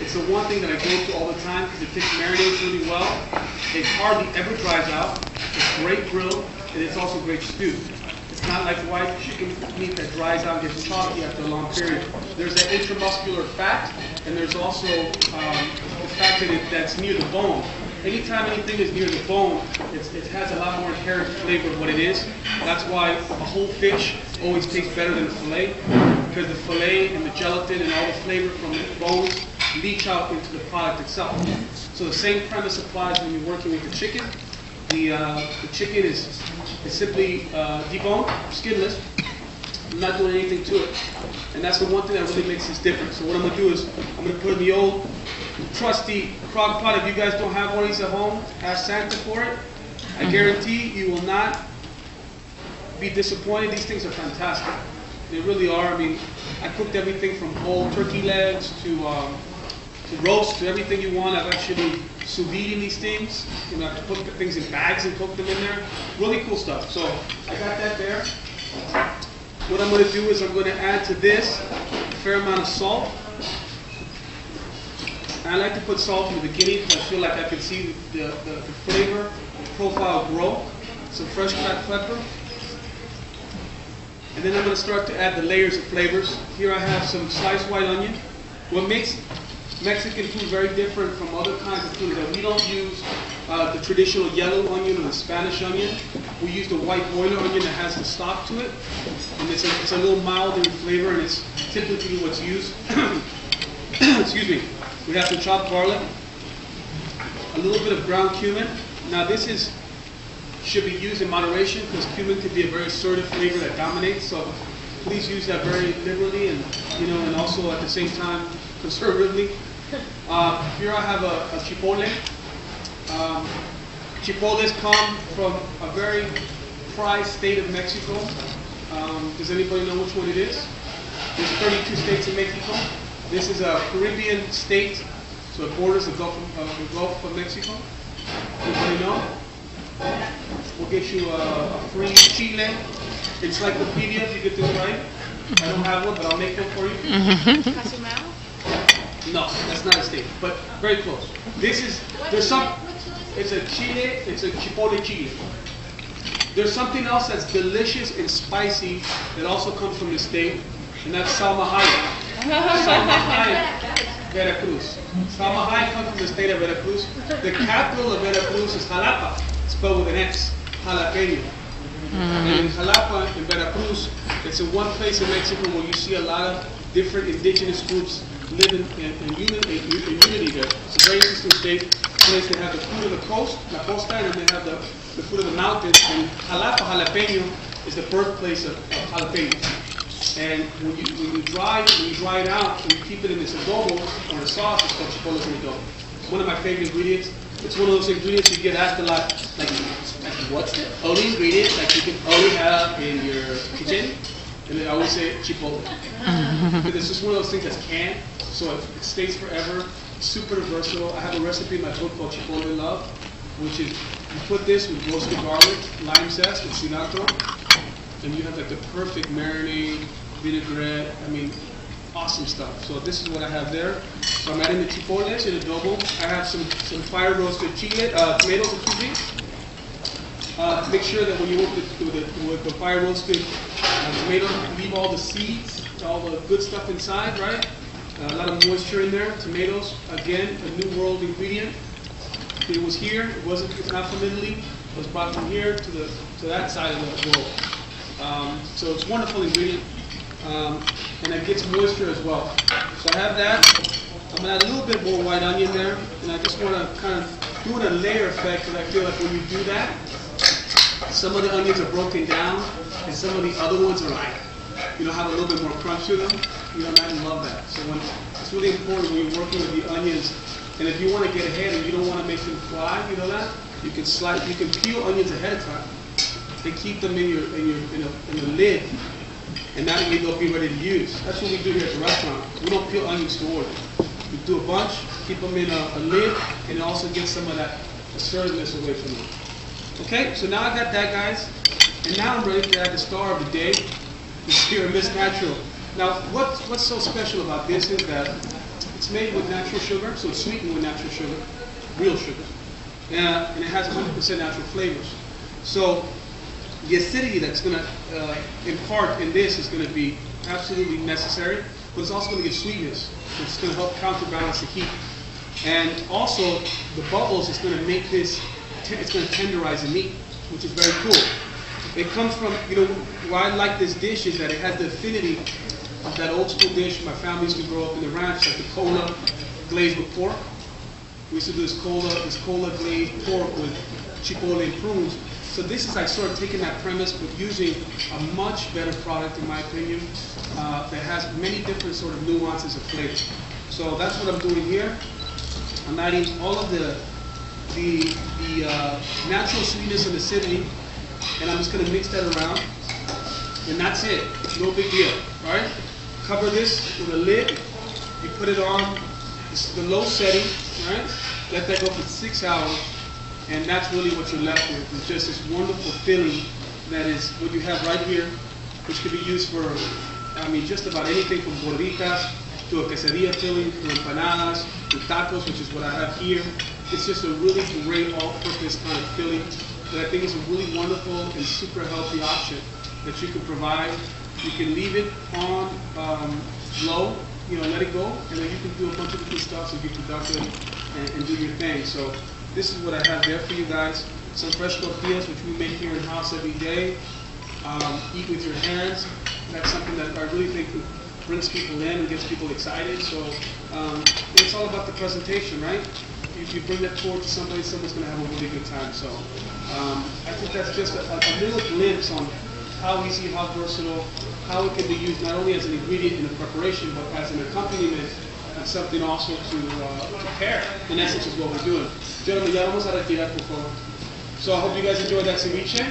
It's the one thing that I go to all the time because it marinates really well. It hardly ever dries out. It's great grilled, and it's also great stew. It's not like white chicken meat that dries out and gets chalky after a long period. There's that intramuscular fat, and there's also the fact that's near the bone. Anytime anything is near the bone, it has a lot more inherent flavor of what it is. That's why a whole fish always tastes better than the fillet, because the fillet and the gelatin and all the flavor from the bones leach out into the product itself. So the same premise applies when you're working with the chicken. The chicken is simply deboned, skinless. I'm not doing anything to it. And that's the one thing that really makes this different. So what I'm going to do is I'm going to put in the old trusty crock pot. If you guys don't have one of these at home, ask Santa for it. I guarantee you will not be disappointed. These things are fantastic. They really are. I mean, I cooked everything from whole turkey legs to roast, to everything you want. I've actually sous vide these things. You know, I have to put things in bags and cook them in there. Really cool stuff. So I got that there. What I'm going to do is I'm going to add to this a fair amount of salt. And I like to put salt in the beginning because I feel like I can see the flavor profile grow. Some fresh cracked pepper. And then I'm going to start to add the layers of flavors. Here I have some sliced white onion. What makes Mexican food very different from other kinds of food is that we don't use the traditional yellow onion or the Spanish onion. We use the white boiler onion that has the stock to it. And it's a little milder in flavor, and it's typically what's used. Excuse me. We have some chopped garlic, a little bit of ground cumin. Now this should be used in moderation because cumin can be a very assertive flavor that dominates. So please use that very liberally, and also at the same time conservatively. Here I have a chipotle. Chipotles come from a very prized state of Mexico. Does anybody know which one it is? There's 32 states in Mexico. This is a Caribbean state, so it borders the Gulf of Mexico. Anybody know? We'll get you a free Chile encyclopedia if you get this right. I don't have one, but I'll make one for you. No, that's not a state, but very close. It's a Chipotle Chile. There's something else that's delicious and spicy that also comes from the state, and that's Salmahaya. Salmahaya, Veracruz. Salmahaya comes from the state of Veracruz. The capital of Veracruz is Jalapa, spelled with an X, jalapeño. And in Jalapa, in Veracruz, it's in one place in Mexico where you see a lot of different indigenous groups living in unity there. It's a very interesting state. Place they have the food of the coast, la costa, and then they have the food of the mountains. And Jalapa, jalapeño, is the birthplace of jalapeños. And when you dry it out and you keep it in this adobo or a sauce, it's called chipotle adobo. It's one of my favorite ingredients. It's one of those ingredients you get asked a lot, like what's the only ingredient that you can only have in your kitchen? And then I always say chipotle. Because it's just one of those things that's canned, so it stays forever. It's super versatile. I have a recipe in my book called Chipotle Love, which is you put this with roasted garlic, lime zest, and cilantro, and you have like the perfect marinade, vinaigrette. I mean, awesome stuff. So this is what I have there. So I'm adding the chipotles in adobo. I have some fire roasted tomatoes, excuse me. Make sure that when you work with the fire roasted tomatoes, leave all the seeds, all the good stuff inside, right? A lot of moisture in there. Tomatoes, again, a New World ingredient. It was here. It's not from Italy. It was brought from here to that side of the world. So it's a wonderful ingredient, and it gets moisture as well. So I have that. I'm gonna add a little bit more white onion there, and I just want to kind of do it a layer effect because I feel like when you do that, some of the onions are broken down, and some of the other ones are like, have a little bit more crunch to them. And I love that. So it's really important when you're working with the onions, and if you want to get ahead and you don't want to make them fly, you can peel onions ahead of time and keep them in the lid, and that way they'll be ready to use. That's what we do here at the restaurant. We don't peel onions to order. We do a bunch, keep them in a lid, and it also gets some of that assertiveness away from them. Okay, so now I got that, guys, and now I'm ready to add the star of the day, the Spear Miss Natural. Now, what's so special about this is that It's made with natural sugar, so it's sweetened with natural sugar, real sugar. And it has 100% natural flavors. So the acidity that's going to impart in this is going to be absolutely necessary, but it's also going to give sweetness. It's going to help counterbalance the heat. And also, the bubbles is going to make this, it's going to tenderize the meat, which is very cool. It comes from, why I like this dish is that it has the affinity of that old school dish my family used to grow up in the ranch, like the cola glazed with pork. We used to do this cola glazed pork with chipotle and prunes. So this is like sort of taking that premise but using a much better product, in my opinion, that has many different sort of nuances of flavor. So that's what I'm doing here. I'm adding all of the natural sweetness and acidity, and I'm just going to mix that around, and that's it. No big deal, right? Cover this with a lid. You put it on the low setting, right? Let that go for 6 hours, and that's really what you're left with. It's just this wonderful filling that is what you have right here, which could be used for, just about anything from gorditas to a quesadilla filling, to empanadas, to tacos, which is what I have here. It's just a really great all-purpose kind of filling that I think is a really wonderful and super healthy option that you can provide. You can leave it on low, let it go, and then you can do a bunch of different stuff to be productive and do your thing. So this is what I have there for you guys. Some fresh tortillas, which we make here in-house every day. Eat with your hands. That's something that I really think brings people in and gets people excited. So it's all about the presentation, right? If you bring that forward to somebody, someone's going to have a really good time. So I think that's just a little glimpse on how easy, how versatile, how it can be used not only as an ingredient in the preparation, but as an accompaniment and something also to pair. In essence, is what we're doing. Gentlemen, ya vamos a retirar, por favor. So I hope you guys enjoyed that ceviche.